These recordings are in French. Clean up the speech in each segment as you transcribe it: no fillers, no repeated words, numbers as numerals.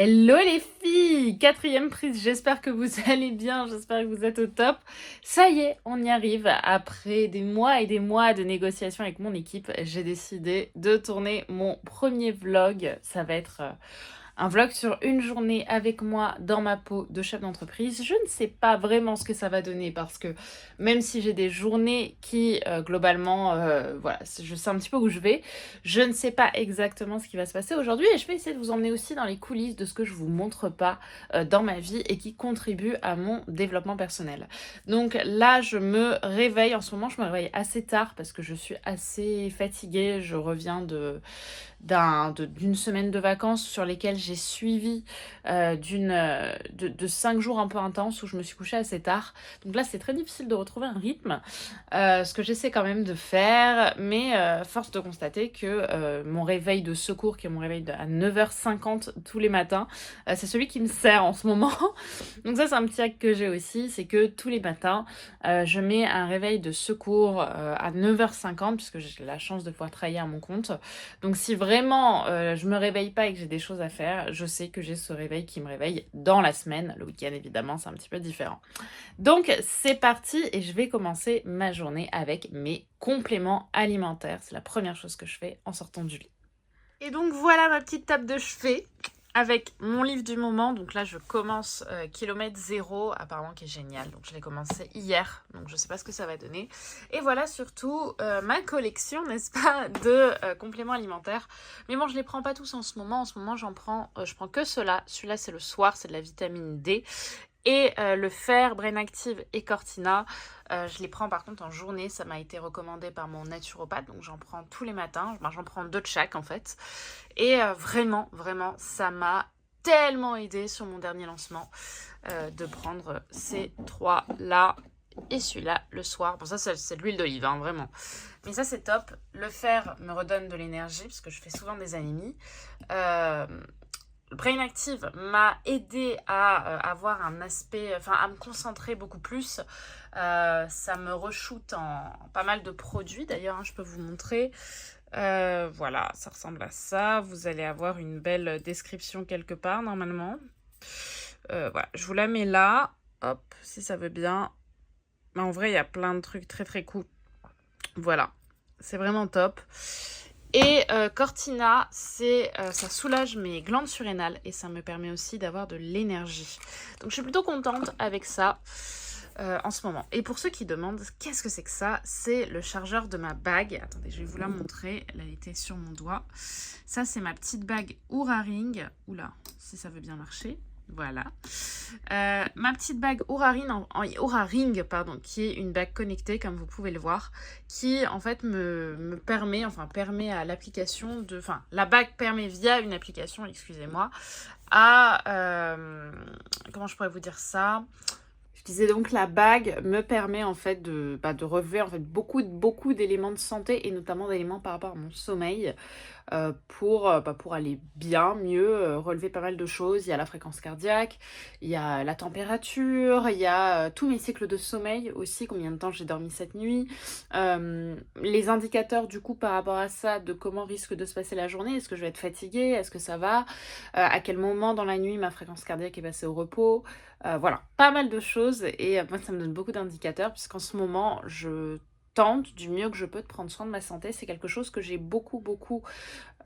Hello les filles, quatrième prise, j'espère que vous allez bien, j'espère que vous êtes au top. Ça y est, on y arrive. Après des mois et des mois de négociations avec mon équipe, j'ai décidé de tourner mon premier vlog. Ça va être un vlog sur une journée avec moi dans ma peau de chef d'entreprise. Je ne sais pas vraiment ce que ça va donner parce que même si j'ai des journées qui globalement, voilà, je sais un petit peu où je vais, je ne sais pas exactement ce qui va se passer aujourd'hui et je vais essayer de vous emmener aussi dans les coulisses de ce que je vous montre pas dans ma vie et qui contribue à mon développement personnel. Donc là, je me réveille, en ce moment je me réveille assez tard parce que je suis assez fatiguée, je reviens d'une semaine de vacances sur lesquelles j'ai suivi de 5 jours un peu intenses où je me suis couchée assez tard. Donc là, c'est très difficile de retrouver un rythme, ce que j'essaie quand même de faire, mais force de constater que mon réveil de secours, qui est mon réveil à 9h50 tous les matins, c'est celui qui me sert en ce moment. Donc ça, c'est un petit hack que j'ai aussi, c'est que tous les matins, je mets un réveil de secours à 9h50, puisque j'ai la chance de pouvoir travailler à mon compte. Donc si vraiment je me réveille pas et que j'ai des choses à faire, je sais que j'ai ce réveil qui me réveille dans la semaine. Le week-end, évidemment, c'est un petit peu différent. Donc c'est parti et je vais commencer ma journée avec mes compléments alimentaires. C'est la première chose que je fais en sortant du lit. Et donc voilà ma petite table de chevet avec mon livre du moment. Donc là je commence kilomètre zéro, apparemment qui est génial. Donc je l'ai commencé hier, donc je sais pas ce que ça va donner. Et voilà surtout ma collection, n'est-ce pas, de compléments alimentaires. Mais bon, je les prends pas tous en ce moment. En ce moment je prends que cela. Celui-là c'est le soir, c'est de la vitamine D. Et le fer, Brain Active et Cortina, je les prends par contre en journée. Ça m'a été recommandé par mon naturopathe, donc j'en prends tous les matins. J'en prends 2 de chaque en fait. Et vraiment, ça m'a tellement aidé sur mon dernier lancement de prendre ces 3-là et celui-là le soir. Bon, ça c'est de l'huile d'olive, hein, vraiment. Mais ça c'est top. Le fer me redonne de l'énergie parce que je fais souvent des anémies. Brain Active m'a aidé à avoir un aspect, enfin à me concentrer beaucoup plus. Ça me re-shoot en pas mal de produits d'ailleurs, hein, je peux vous montrer. Voilà, ça ressemble à ça. Vous allez avoir une belle description quelque part normalement. Voilà, je vous la mets là. Hop, si ça veut bien. Mais en vrai, il y a plein de trucs très très cool. Voilà, c'est vraiment top. Et Cortina, ça soulage mes glandes surrénales et ça me permet aussi d'avoir de l'énergie. Donc je suis plutôt contente avec ça en ce moment. Et pour ceux qui demandent, qu'est-ce que c'est que ça? C'est le chargeur de ma bague. Attendez, je vais vous la montrer. Elle était sur mon doigt. Ça, c'est ma petite bague Oura Ring. Oula, si ça veut bien marcher. Voilà. Ma petite bague Oura Ring, pardon, qui est une bague connectée, comme vous pouvez le voir, qui en fait me permet à l'application de... Enfin, la bague permet via une application, excusez-moi, à... comment je pourrais vous dire ça? Je disais donc la bague me permet en fait de relever en fait beaucoup d'éléments de santé et notamment d'éléments par rapport à mon sommeil pour aller bien, mieux, relever pas mal de choses. Il y a la fréquence cardiaque, il y a la température, il y a tous mes cycles de sommeil aussi, combien de temps j'ai dormi cette nuit, les indicateurs du coup par rapport à ça, de comment risque de se passer la journée, est-ce que je vais être fatiguée, est-ce que ça va, à quel moment dans la nuit ma fréquence cardiaque est passée au repos. Voilà, pas mal de choses et moi ça me donne beaucoup d'indicateurs puisqu'en ce moment je tente du mieux que je peux de prendre soin de ma santé. C'est quelque chose que j'ai beaucoup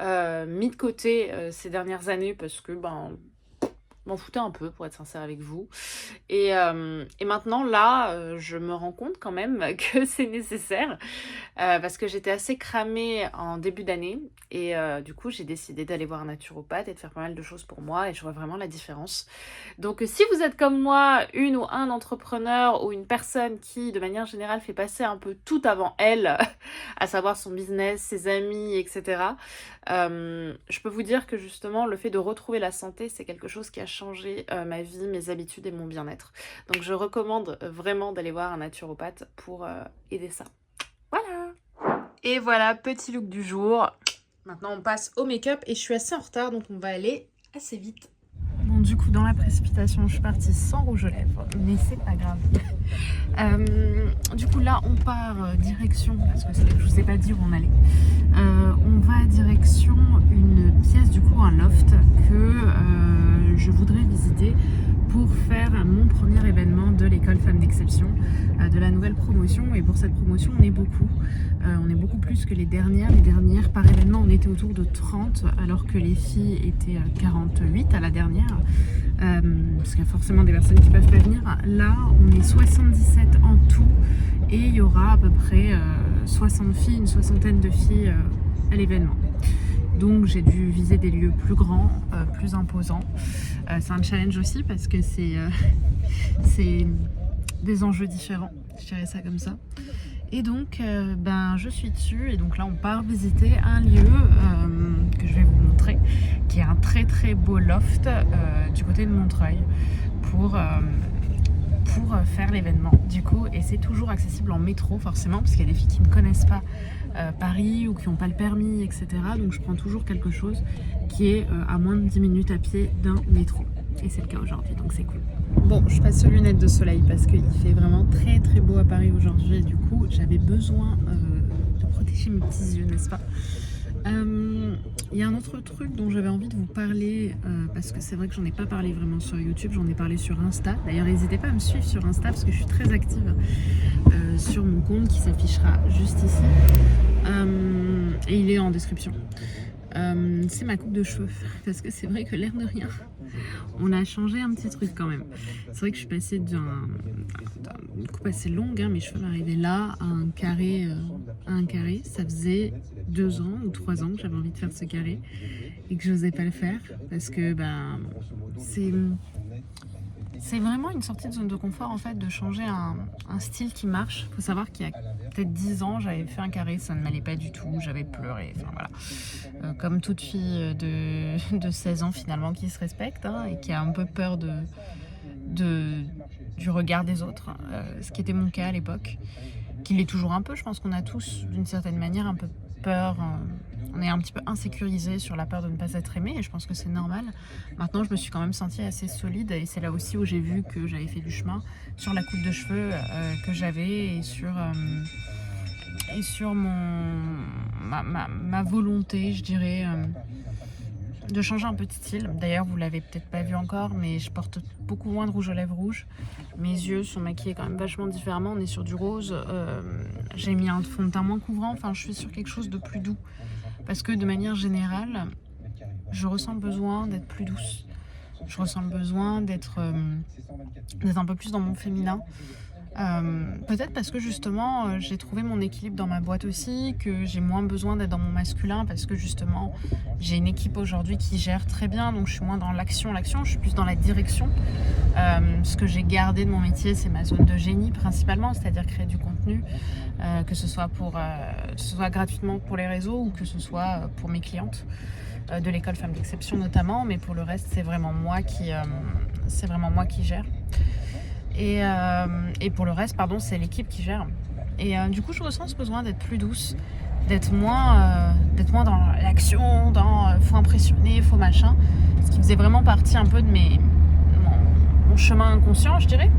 mis de côté ces dernières années parce que m'en foutais un peu pour être sincère avec vous et maintenant là je me rends compte quand même que c'est nécessaire parce que j'étais assez cramée en début d'année et du coup j'ai décidé d'aller voir un naturopathe et de faire pas mal de choses pour moi et je vois vraiment la différence. Donc si vous êtes comme moi, une ou un entrepreneur ou une personne qui de manière générale fait passer un peu tout avant elle, à savoir son business, ses amis, etc., je peux vous dire que justement le fait de retrouver la santé, c'est quelque chose qui a changé ma vie, mes habitudes et mon bien-être. Donc je recommande vraiment d'aller voir un naturopathe pour aider ça. Voilà. Et voilà, petit look du jour. Maintenant on passe au make-up et je suis assez en retard donc on va aller assez vite. Bon, du coup dans la précipitation je suis partie sans rouge aux lèvres, mais c'est pas grave. Du coup là on part direction, parce que je vous ai pas dit où on allait, on va direction une pièce, du coup un loft que visiter pour faire mon premier événement de l'école Femmes d'Exception, de la nouvelle promotion. Et pour cette promotion, on est beaucoup plus que les dernières. Les dernières, par événement, on était autour de 30, alors que les filles étaient 48 à la dernière. Parce qu'il y a forcément des personnes qui peuvent pas venir. Là, on est 77 en tout et il y aura à peu près 60 filles, une soixantaine de filles à l'événement. Donc j'ai dû viser des lieux plus grands, plus imposants. C'est un challenge aussi parce que c'est des enjeux différents, je dirais ça comme ça. Et donc je suis dessus et donc là on part visiter un lieu que je vais vous montrer, qui est un très très beau loft du côté de Montreuil pour faire l'événement du coup, et c'est toujours accessible en métro forcément parce qu'il y a des filles qui ne connaissent pas Paris ou qui n'ont pas le permis, etc. Donc je prends toujours quelque chose qui est à moins de 10 minutes à pied d'un métro, et c'est le cas aujourd'hui, donc c'est cool. Bon, je passe aux lunettes de soleil parce qu'il fait vraiment très très beau à Paris aujourd'hui et du coup j'avais besoin de protéger mes petits yeux, n'est-ce pas? Il y a un autre truc dont j'avais envie de vous parler parce que c'est vrai que j'en ai pas parlé vraiment sur YouTube, j'en ai parlé sur Insta. D'ailleurs n'hésitez pas à me suivre sur Insta parce que je suis très active sur mon compte qui s'affichera juste ici et il est en description. C'est ma coupe de cheveux parce que c'est vrai que l'air de rien on a changé un petit truc quand même. C'est vrai que je suis passée d'une coupe assez longue, hein, mes cheveux m'arrivaient là à un carré, ça faisait 2 ans ou 3 ans que j'avais envie de faire ce carré et que je n'osais pas le faire parce que c'est vraiment une sortie de zone de confort en fait, de changer un style qui marche. Il faut savoir qu'il y a peut-être 10 ans, j'avais fait un carré, ça ne m'allait pas du tout, j'avais pleuré, enfin voilà. Comme toute fille de 16 ans finalement qui se respecte hein, et qui a un peu peur du regard des autres, ce qui était mon cas à l'époque, qui l'est toujours un peu. Je pense qu'on a tous d'une certaine manière un peu peur, on est un petit peu insécurisé sur la peur de ne pas être aimé et je pense que c'est normal. Maintenant je me suis quand même sentie assez solide et c'est là aussi où j'ai vu que j'avais fait du chemin sur la coupe de cheveux que j'avais et sur ma volonté, je dirais, de changer un peu de style. D'ailleurs vous l'avez peut-être pas vu encore mais je porte beaucoup moins de rouge à lèvres rouge, mes yeux sont maquillés quand même vachement différemment, on est sur du rose, j'ai mis un fond de teint moins couvrant, enfin je suis sur quelque chose de plus doux parce que de manière générale je ressens le besoin d'être plus douce, je ressens le besoin d'être un peu plus dans mon féminin. Peut-être parce que justement j'ai trouvé mon équilibre dans ma boîte aussi, que j'ai moins besoin d'être dans mon masculin parce que justement j'ai une équipe aujourd'hui qui gère très bien, donc je suis moins dans l'action, je suis plus dans la direction. Ce que j'ai gardé de mon métier, c'est ma zone de génie principalement, c'est-à-dire créer du contenu, que ce soit gratuitement pour les réseaux ou que ce soit pour mes clientes de l'école Femmes d'Exception notamment, mais pour le reste c'est vraiment moi qui gère. Et pour le reste, c'est l'équipe qui gère. Et du coup, je ressens ce besoin d'être plus douce, d'être moins dans l'action, dans faut impressionner, faut machin. Ce qui faisait vraiment partie un peu de mon chemin inconscient, je dirais.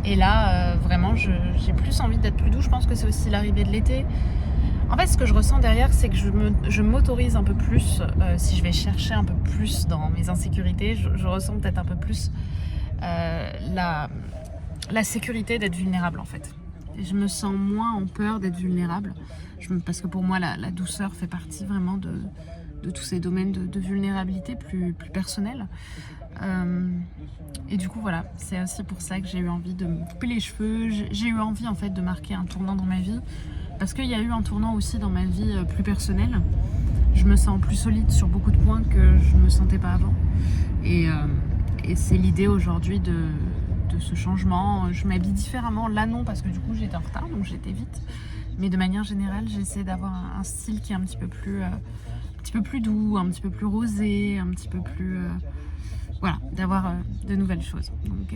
Et là, vraiment, j'ai plus envie d'être plus douce. Je pense que c'est aussi l'arrivée de l'été. En fait, ce que je ressens derrière, c'est que je m'autorise un peu plus, si je vais chercher un peu plus dans mes insécurités, je ressens peut-être un peu plus la sécurité d'être vulnérable en fait. Et je me sens moins en peur d'être vulnérable parce que pour moi la douceur fait partie vraiment de tous ces domaines de vulnérabilité plus personnels. Et du coup voilà, c'est aussi pour ça que j'ai eu envie de me couper les cheveux. J'ai eu envie en fait de marquer un tournant dans ma vie parce qu'il y a eu un tournant aussi dans ma vie plus personnelle. Je me sens plus solide sur beaucoup de points que je ne me sentais pas avant. Et c'est l'idée aujourd'hui de ce changement. Je m'habille différemment. Là non, parce que du coup j'étais en retard, donc j'étais vite. Mais de manière générale, j'essaie d'avoir un style qui est un petit peu plus doux, un petit peu plus rosé, un petit peu plus... voilà, d'avoir de nouvelles choses. Donc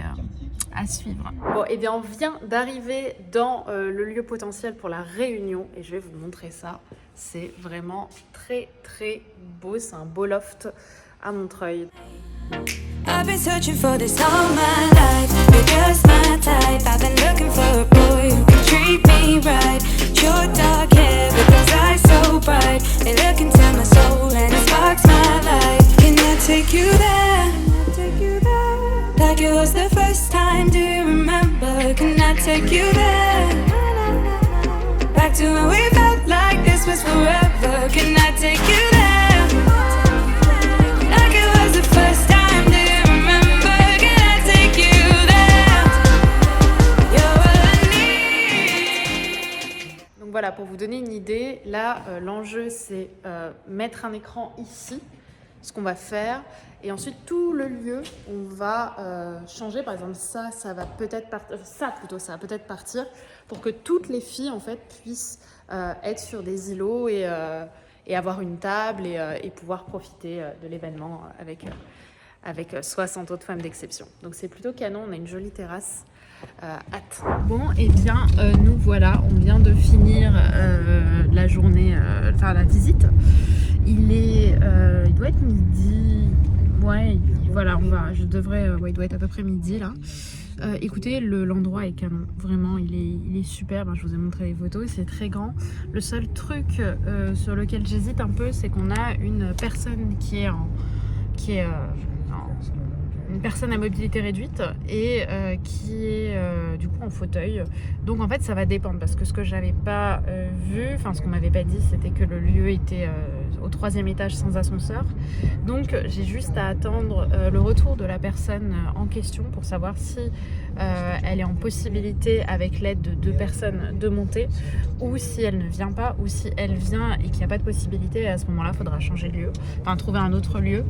à suivre. Bon, et bien on vient d'arriver dans le lieu potentiel pour la réunion et je vais vous montrer ça. C'est vraiment très très beau. C'est un beau loft à Montreuil. I've been searching for this all my life. You're just my type. I've been looking for a boy who can treat me right. Your dark hair with those eyes so bright. They look into my soul and it sparks my life. Can I take you there? Take you there. it was the first time, do you remember? Can I take you there? Back to when we felt like this was forever. Can I take you there? Like it was the first time, do you remember? Can I take you there? You're all I need. Donc voilà, pour vous donner une idée, là, l'enjeu, c'est mettre un écran ici, ce qu'on va faire. Et ensuite, tout le lieu, on va changer. Par exemple, ça va peut-être partir, ça va peut-être partir pour que toutes les filles, en fait, puissent être sur des îlots et avoir une table et pouvoir profiter de l'événement avec 60 autres femmes d'exception. Donc, c'est plutôt canon. On a une jolie terrasse. Hâte. Bon, et bien, nous voilà. On vient de finir la journée, enfin la visite. Il doit être midi. Ouais, voilà, il doit être à peu près midi là. Écoutez, l'endroit est canon, vraiment, il est super. Je vous ai montré les photos, c'est très grand. Le seul truc sur lequel j'hésite un peu, c'est qu'on a une personne qui est une personne à mobilité réduite et qui est du coup en fauteuil. Donc en fait ça va dépendre parce que ce que j'avais pas vu, enfin ce qu'on m'avait pas dit, c'était que le lieu était au 3e étage sans ascenseur. Donc j'ai juste à attendre le retour de la personne en question pour savoir si elle est en possibilité avec l'aide de 2 personnes de monter ou si elle ne vient pas ou si elle vient et qu'il n'y a pas de possibilité. À ce moment là il faudra changer de lieu, enfin trouver un autre lieu.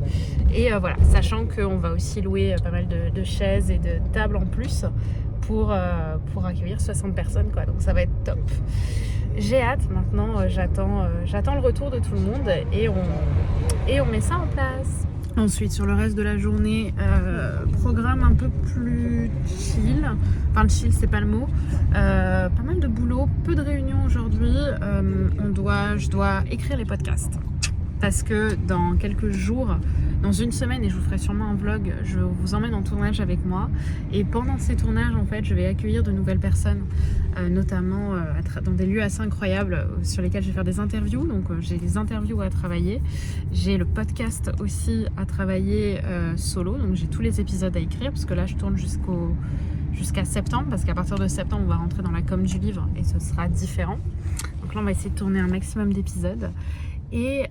Et voilà, sachant qu'on va aussi louer pas mal de chaises et de tables en plus pour accueillir 60 personnes quoi. Donc ça va être top. J'ai hâte maintenant, j'attends le retour de tout le monde et on met ça en place. Ensuite sur le reste de la journée, programme un peu plus chill, enfin chill c'est pas le mot, pas mal de boulot, peu de réunions aujourd'hui, je dois écrire les podcasts. Parce que dans quelques jours, dans une semaine, et je vous ferai sûrement un vlog, je vous emmène en tournage avec moi. Et pendant ces tournages, en fait, je vais accueillir de nouvelles personnes, notamment dans des lieux assez incroyables sur lesquels je vais faire des interviews. Donc j'ai des interviews à travailler. J'ai le podcast aussi à travailler solo. Donc j'ai tous les épisodes à écrire parce que là, je tourne jusqu'à septembre. Parce qu'à partir de septembre, on va rentrer dans la com du livre et ce sera différent. Donc là, on va essayer de tourner un maximum d'épisodes. Et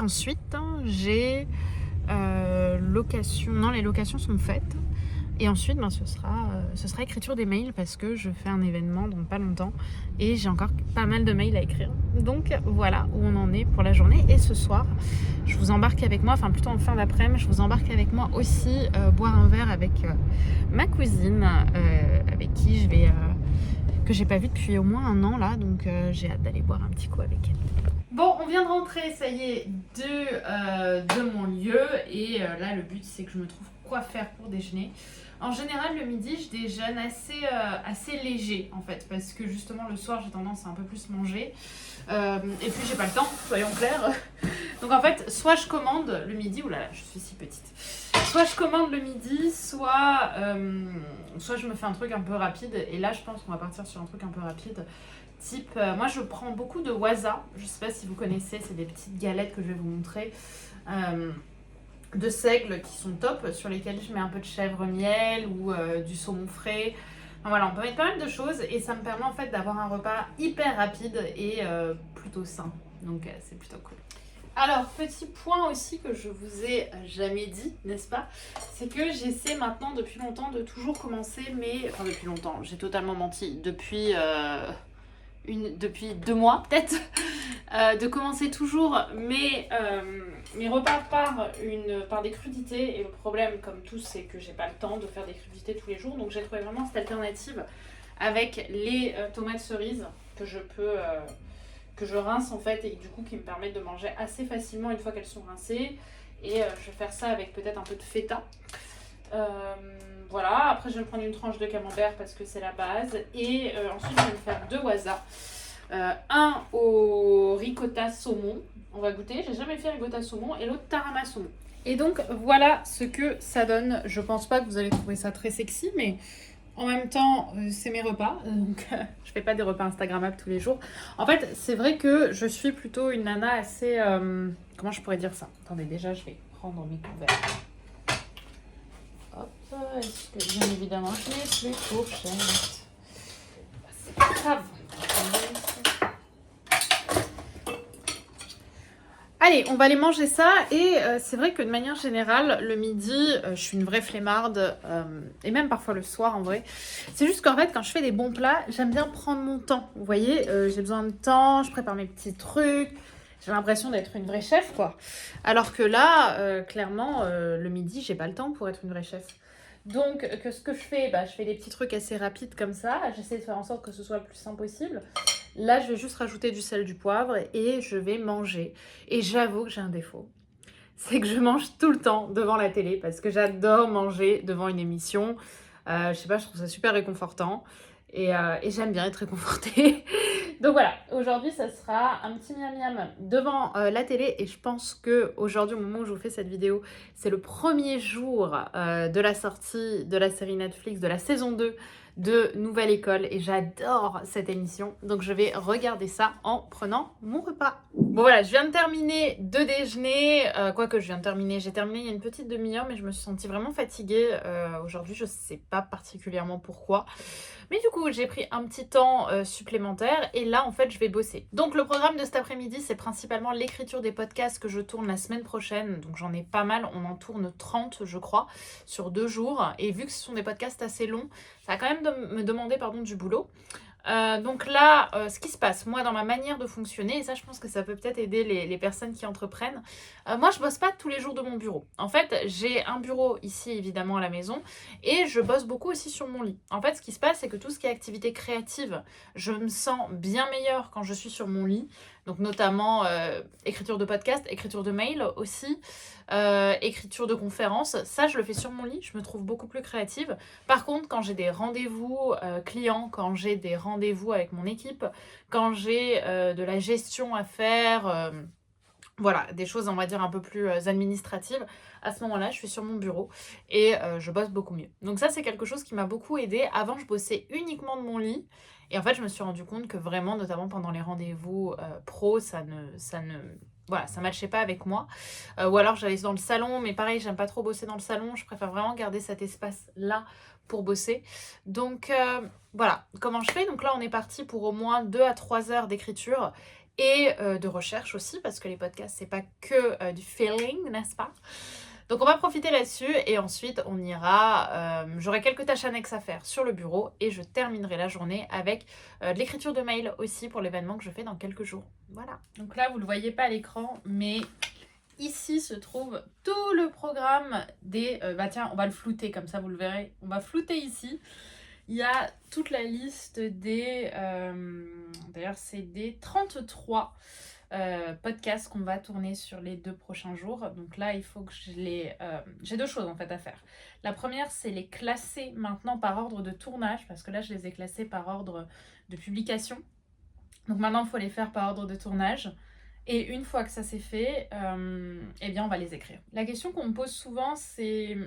ensuite j'ai les locations sont faites et ensuite ce sera écriture des mails parce que je fais un événement dans pas longtemps et j'ai encore pas mal de mails à écrire. Donc voilà où on en est pour la journée. Et ce soir je vous embarque avec moi, enfin plutôt en fin d'après-midi, je vous embarque avec moi aussi boire un verre avec ma cousine avec qui je vais que j'ai pas vu depuis au moins 1 an là, donc j'ai hâte d'aller boire un petit coup avec elle. Bon, on vient de rentrer, ça y est, de mon lieu et là le but c'est que je me trouve quoi faire pour déjeuner. En général le midi je déjeune assez léger en fait parce que justement le soir j'ai tendance à un peu plus manger et puis j'ai pas le temps, soyons clairs. Donc en fait soit je commande le midi, oulala je suis si petite, soit je commande le midi, soit je me fais un truc un peu rapide. Et là je pense qu'on va partir sur un truc un peu rapide. Type, moi je prends beaucoup de waza, je sais pas si vous connaissez, c'est des petites galettes que je vais vous montrer. De seigle qui sont top, sur lesquelles je mets un peu de chèvre miel ou du saumon frais. Enfin, voilà, on peut mettre pas mal de choses et ça me permet en fait d'avoir un repas hyper rapide et plutôt sain. Donc c'est plutôt cool. Alors, petit point aussi que je vous ai jamais dit, n'est-ce pas? C'est que j'essaie maintenant depuis longtemps de toujours commencer enfin depuis longtemps, j'ai totalement menti, depuis 2 mois peut-être, de commencer toujours mes repas par des crudités. Et le problème comme tous c'est que j'ai pas le temps de faire des crudités tous les jours. Donc j'ai trouvé vraiment cette alternative avec les tomates cerises que je rince en fait et du coup qui me permettent de manger assez facilement une fois qu'elles sont rincées. Et je vais faire ça avec peut-être un peu de feta. Voilà, après je vais me prendre une tranche de camembert parce que c'est la base. Et ensuite je vais me faire 2 waza. Un au ricotta saumon, on va goûter. J'ai jamais fait ricotta saumon et l'autre tarama saumon. Et donc voilà ce que ça donne. Je pense pas que vous allez trouver ça très sexy, mais en même temps c'est mes repas. Donc je fais pas des repas instagrammables tous les jours. En fait c'est vrai que je suis plutôt une nana comment je pourrais dire ça? Attendez, déjà, je vais prendre mes couverts. Hop, est-ce que, bien évidemment, je n'ai plus fourchette. C'est pas grave. Allez, on va aller manger ça et c'est vrai que de manière générale, le midi, je suis une vraie flemmarde et même parfois le soir en vrai. C'est juste qu'en fait, quand je fais des bons plats, j'aime bien prendre mon temps. Vous voyez, j'ai besoin de temps, je prépare mes petits trucs. J'ai l'impression d'être une vraie chef, quoi. Alors que là, clairement, le midi, j'ai pas le temps pour être une vraie chef. Donc, ce que je fais, je fais des petits trucs assez rapides comme ça. J'essaie de faire en sorte que ce soit le plus simple possible. Là, je vais juste rajouter du sel, du poivre et je vais manger. Et j'avoue que j'ai un défaut. C'est que je mange tout le temps devant la télé parce que j'adore manger devant une émission. Je sais pas, je trouve ça super réconfortant. Et j'aime bien être réconfortée. Donc voilà, aujourd'hui, ça sera un petit miam-miam devant la télé. Et je pense qu'aujourd'hui, au moment où je vous fais cette vidéo, c'est le premier jour de la sortie de la série Netflix de la saison 2 de Nouvelle École. Et j'adore cette émission. Donc je vais regarder ça en prenant mon repas. Bon voilà, je viens de terminer de déjeuner. Quoique je viens de terminer, j'ai terminé il y a une petite demi-heure, mais je me suis sentie vraiment fatiguée aujourd'hui. Je sais pas particulièrement pourquoi. Mais du coup, j'ai pris un petit temps supplémentaire et là, en fait, je vais bosser. Donc, le programme de cet après-midi, c'est principalement l'écriture des podcasts que je tourne la semaine prochaine. Donc, j'en ai pas mal. On en tourne 30, je crois, sur 2 jours. Et vu que ce sont des podcasts assez longs, ça va quand même me demander du boulot. Donc là, ce qui se passe, moi, dans ma manière de fonctionner, et ça, je pense que ça peut peut-être aider les personnes qui entreprennent, moi, je bosse pas tous les jours de mon bureau. En fait, j'ai un bureau ici, évidemment, à la maison, et je bosse beaucoup aussi sur mon lit. En fait, ce qui se passe, c'est que tout ce qui est activité créative, je me sens bien meilleure quand je suis sur mon lit. Donc notamment écriture de podcast, écriture de mail aussi, écriture de conférences. Ça, je le fais sur mon lit, je me trouve beaucoup plus créative. Par contre, quand j'ai des rendez-vous clients, quand j'ai des rendez-vous avec mon équipe, quand j'ai de la gestion à faire, voilà, des choses, on va dire, un peu plus administratives, à ce moment-là, je suis sur mon bureau et je bosse beaucoup mieux. Donc ça, c'est quelque chose qui m'a beaucoup aidée. Avant, je bossais uniquement de mon lit. Et en fait, je me suis rendu compte que vraiment, notamment pendant les rendez-vous pro, voilà, ça matchait pas avec moi. Ou alors, j'allais dans le salon, mais pareil, j'aime pas trop bosser dans le salon. Je préfère vraiment garder cet espace-là pour bosser. Donc, voilà, comment je fais? Donc là, on est parti pour au moins 2 à 3 heures d'écriture et de recherche aussi, parce que les podcasts, c'est pas que du feeling, n'est-ce pas? Donc on va profiter là-dessus et ensuite on ira, j'aurai quelques tâches annexes à faire sur le bureau et je terminerai la journée avec de l'écriture de mail aussi pour l'événement que je fais dans quelques jours. Voilà. Donc là vous ne le voyez pas à l'écran, mais ici se trouve tout le programme des... tiens, on va le flouter comme ça vous le verrez. On va flouter ici. Il y a toute la liste des... d'ailleurs c'est des 33 podcasts qu'on va tourner sur les 2 prochains jours. Donc là, il faut que je les... j'ai 2 choses en fait à faire. La première, c'est les classer maintenant par ordre de tournage, parce que là, je les ai classés par ordre de publication. Donc maintenant, il faut les faire par ordre de tournage. Et une fois que ça c'est fait, eh bien, on va les écrire. La question qu'on me pose souvent, c'est...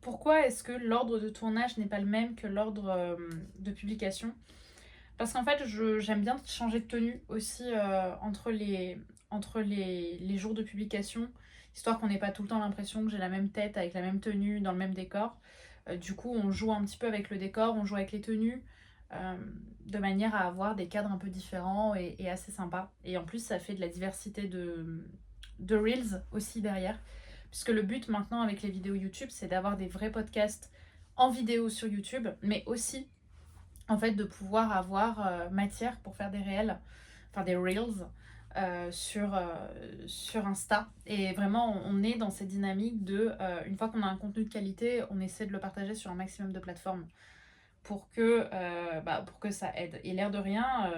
Pourquoi est-ce que l'ordre de tournage n'est pas le même que l'ordre de publication ? Parce qu'en fait, j'aime bien changer de tenue aussi entre les jours de publication, histoire qu'on n'ait pas tout le temps l'impression que j'ai la même tête avec la même tenue dans le même décor. Du coup, on joue un petit peu avec le décor, on joue avec les tenues, de manière à avoir des cadres un peu différents et assez sympas. Et en plus, ça fait de la diversité de Reels aussi derrière. Puisque le but maintenant avec les vidéos YouTube, c'est d'avoir des vrais podcasts en vidéo sur YouTube, mais aussi en fait de pouvoir avoir matière pour faire des réels, enfin des reels sur Insta. Et vraiment on est dans cette dynamique de une fois qu'on a un contenu de qualité, on essaie de le partager sur un maximum de plateformes pour que ça aide. Et l'air de rien,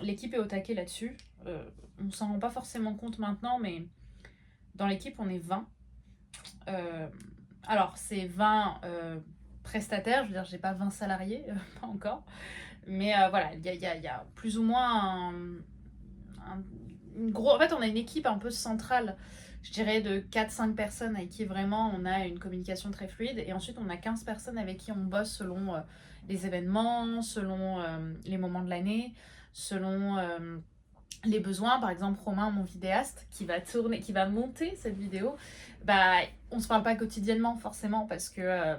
l'équipe est au taquet là-dessus. On s'en rend pas forcément compte maintenant, mais dans l'équipe on est 20. Alors c'est 20 prestataires, je veux dire, j'ai pas 20 salariés, pas encore. Mais voilà, il y a plus ou moins une grosse... En fait, on a une équipe un peu centrale, je dirais, de 4-5 personnes avec qui vraiment on a une communication très fluide. Et ensuite, on a 15 personnes avec qui on bosse selon les événements, selon les moments de l'année, selon les besoins. Par exemple, Romain, mon vidéaste, qui va monter cette vidéo, bah, on se parle pas quotidiennement forcément parce que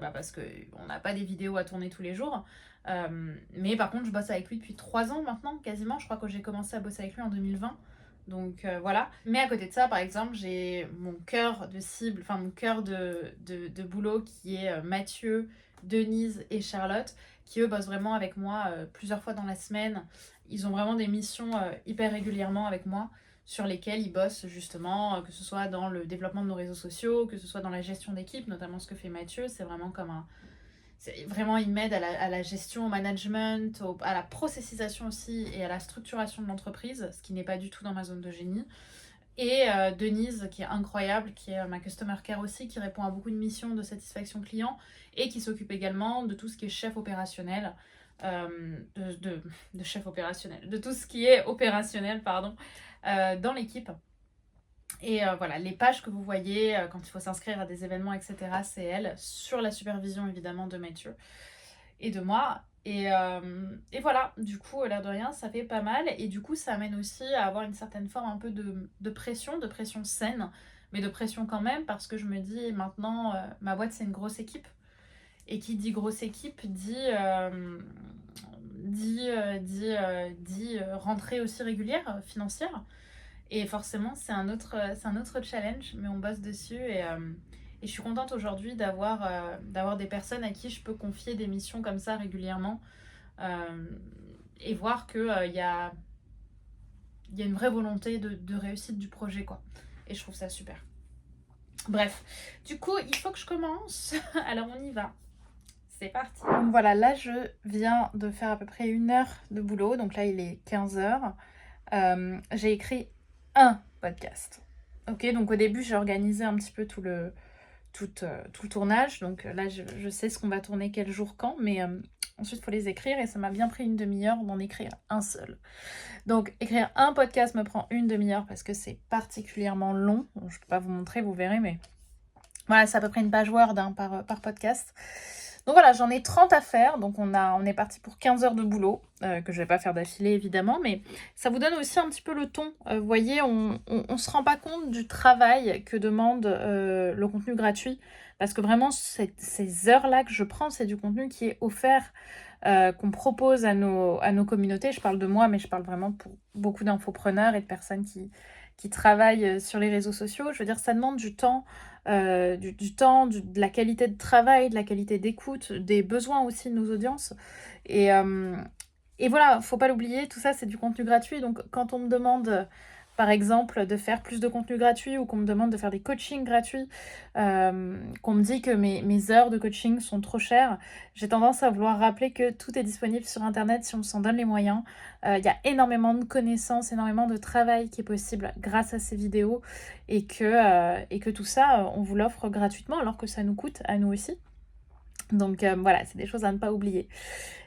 on n'a pas des vidéos à tourner tous les jours. Mais par contre, je bosse avec lui depuis 3 ans maintenant, quasiment. Je crois que j'ai commencé à bosser avec lui en 2020. Donc voilà. Mais à côté de ça, par exemple, j'ai mon cœur de cible, enfin mon cœur de boulot qui est Mathieu, Denise et Charlotte, qui eux bossent vraiment avec moi plusieurs fois dans la semaine. Ils ont vraiment des missions hyper régulièrement avec moi sur lesquelles ils bossent justement, que ce soit dans le développement de nos réseaux sociaux, que ce soit dans la gestion d'équipe, notamment ce que fait Mathieu. C'est vraiment comme un... Vraiment, il m'aide à la gestion, au management, à la processisation aussi et à la structuration de l'entreprise, ce qui n'est pas du tout dans ma zone de génie. Et Denise, qui est incroyable, qui est ma customer care aussi, qui répond à beaucoup de missions de satisfaction client et qui s'occupe également de tout ce qui est chef opérationnel, de chef opérationnel, de tout ce qui est opérationnel, pardon, dans l'équipe. Et voilà, les pages que vous voyez quand il faut s'inscrire à des événements, etc., c'est elle, sur la supervision évidemment de Mathieu et de moi. Et voilà, du coup, l'air de rien, ça fait pas mal. Et du coup, ça amène aussi à avoir une certaine forme un peu de pression saine, mais de pression quand même, parce que je me dis maintenant, ma boîte, c'est une grosse équipe. Et qui dit grosse équipe dit rentrée aussi régulière, financière. Et forcément, c'est un autre challenge, mais on bosse dessus. Et je suis contente aujourd'hui d'avoir des personnes à qui je peux confier des missions comme ça régulièrement. Et voir qu'il y a une vraie volonté de réussite du projet, quoi. Et je trouve ça super. Bref, du coup, il faut que je commence. Alors, on y va. C'est parti. Donc voilà, là, je viens de faire à peu près 1 heure de boulot. Donc là, il est 15h. J'ai écrit un podcast. Ok, donc au début, j'ai organisé un petit peu tout le tournage. Donc là, je sais ce qu'on va tourner, quel jour, quand. Mais ensuite, il faut les écrire. Et ça m'a bien pris 1 demi-heure d'en écrire un seul. Donc, écrire un podcast me prend 1 demi-heure parce que c'est particulièrement long. Bon, je ne peux pas vous montrer, vous verrez. Mais voilà, c'est à peu près une page Word par podcast. Donc voilà, j'en ai 30 à faire, donc on est parti pour 15 heures de boulot, que je vais pas faire d'affilée évidemment, mais ça vous donne aussi un petit peu le ton. Vous voyez, on se rend pas compte du travail que demande le contenu gratuit, parce que vraiment ces heures-là que je prends, c'est du contenu qui est offert, qu'on propose à nos communautés. Je parle de moi, mais je parle vraiment pour beaucoup d'infopreneurs et de personnes qui travaillent sur les réseaux sociaux. Je veux dire, ça demande du temps, de la qualité de travail, de la qualité d'écoute, des besoins aussi de nos audiences. Et voilà, faut pas l'oublier, tout ça c'est du contenu gratuit. Donc quand on me demande par exemple de faire plus de contenu gratuit ou qu'on me demande de faire des coachings gratuits, qu'on me dit que mes heures de coaching sont trop chères, j'ai tendance à vouloir rappeler que tout est disponible sur internet si on s'en donne les moyens. Il y a énormément de connaissances, énormément de travail qui est possible grâce à ces vidéos et que tout ça, on vous l'offre gratuitement alors que ça nous coûte à nous aussi. Donc voilà, c'est des choses à ne pas oublier.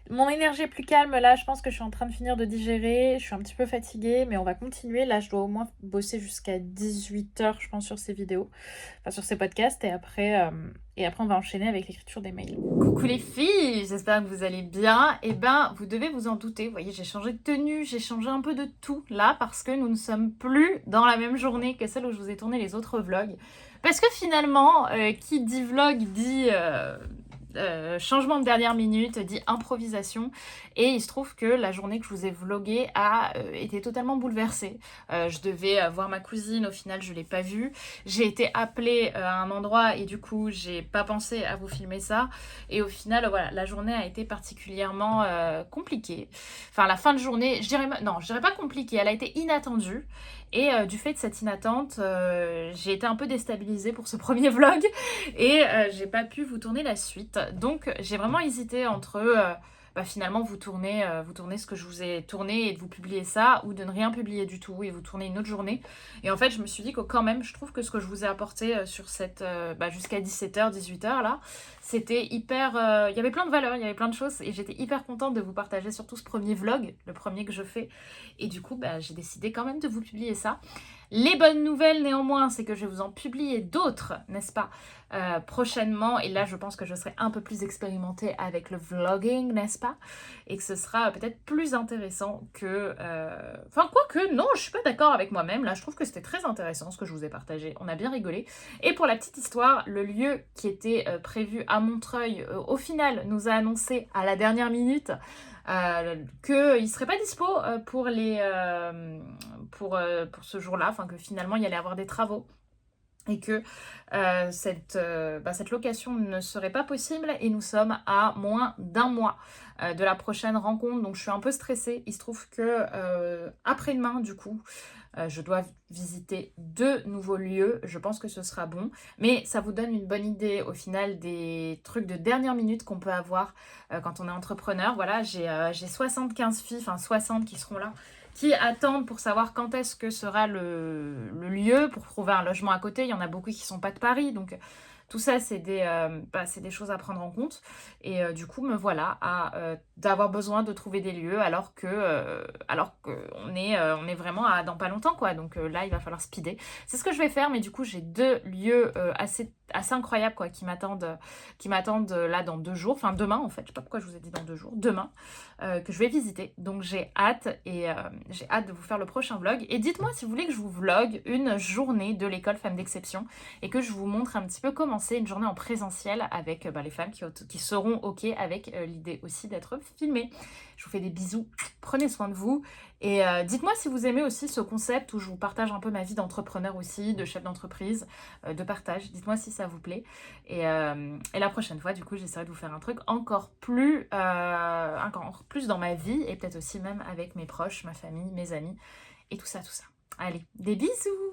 Mon énergie est plus calme, là je pense que je suis en train de finir de digérer, je suis un petit peu fatiguée, mais on va continuer. Là je dois au moins bosser jusqu'à 18h je pense sur ces vidéos, enfin sur ces podcasts, et après on va enchaîner avec l'écriture des mails. Coucou les filles, j'espère que vous allez bien. Et ben vous devez vous en douter, vous voyez j'ai changé de tenue, j'ai changé un peu de tout là, parce que nous ne sommes plus dans la même journée que celle où je vous ai tourné les autres vlogs. Parce que finalement, qui dit vlog dit... changement de dernière minute, dit improvisation, et il se trouve que la journée que je vous ai vloguée a été totalement bouleversée. Je devais voir ma cousine, au final je l'ai pas vue, j'ai été appelée à un endroit et du coup j'ai pas pensé à vous filmer ça, et au final voilà, la journée a été particulièrement compliquée. Enfin la fin de journée, je dirais pas compliquée, elle a été inattendue. Et du fait de cette inattente, j'ai été un peu déstabilisée pour ce premier vlog et j'ai pas pu vous tourner la suite. Donc j'ai vraiment hésité entre finalement vous tourner ce que je vous ai tourné et de vous publier ça, ou de ne rien publier du tout et vous tourner une autre journée. Et en fait je me suis dit que quand même je trouve que ce que je vous ai apporté sur cette jusqu'à 17h, 18h là, c'était hyper... il y avait plein de valeurs, il y avait plein de choses, et j'étais hyper contente de vous partager surtout ce premier vlog, le premier que je fais. Et du coup j'ai décidé quand même de vous publier ça. Les bonnes nouvelles néanmoins, c'est que je vais vous en publier d'autres, n'est-ce pas, prochainement. Et là, je pense que je serai un peu plus expérimentée avec le vlogging, n'est-ce pas? Et que ce sera peut-être plus intéressant que... Enfin, quoique, non, je suis pas d'accord avec moi-même. Là, je trouve que c'était très intéressant ce que je vous ai partagé. On a bien rigolé. Et pour la petite histoire, le lieu qui était prévu à Montreuil, au final, nous a annoncé à la dernière minute qu'il ne serait pas dispo pour ce jour-là, enfin que finalement il y allait avoir des travaux et que cette location ne serait pas possible et nous sommes à moins d'un mois de la prochaine rencontre, donc je suis un peu stressée. Il se trouve que après-demain du coup je dois visiter 2 nouveaux lieux, je pense que ce sera bon, mais ça vous donne une bonne idée au final des trucs de dernière minute qu'on peut avoir quand on est entrepreneur. Voilà, j'ai 75 filles, enfin 60 qui seront là, qui attendent pour savoir quand est-ce que sera le lieu pour trouver un logement à côté. Il y en a beaucoup qui ne sont pas de Paris, donc tout ça, c'est des choses à prendre en compte. Et du coup, me voilà d'avoir besoin de trouver des lieux alors qu'on est vraiment dans pas longtemps, quoi. Donc là, il va falloir speeder. C'est ce que je vais faire, mais du coup, j'ai 2 lieux assez incroyables, quoi, qui m'attendent là dans 2 jours. Enfin, demain, en fait. Je sais pas pourquoi je vous ai dit dans 2 jours. Demain, que je vais visiter. Donc, j'ai hâte de vous faire le prochain vlog. Et dites-moi si vous voulez que je vous vlog une journée de l'école Femmes d'Exception et que je vous montre un petit peu comment c'est une journée en présentiel avec les femmes qui seront OK avec l'idée aussi d'être filmées. Je vous fais des bisous, prenez soin de vous et dites-moi si vous aimez aussi ce concept où je vous partage un peu ma vie d'entrepreneur aussi, de chef d'entreprise, de partage. Dites-moi si ça vous plaît et la prochaine fois du coup j'essaierai de vous faire un truc encore plus dans ma vie et peut-être aussi même avec mes proches, ma famille, mes amis et tout ça. Allez, des bisous!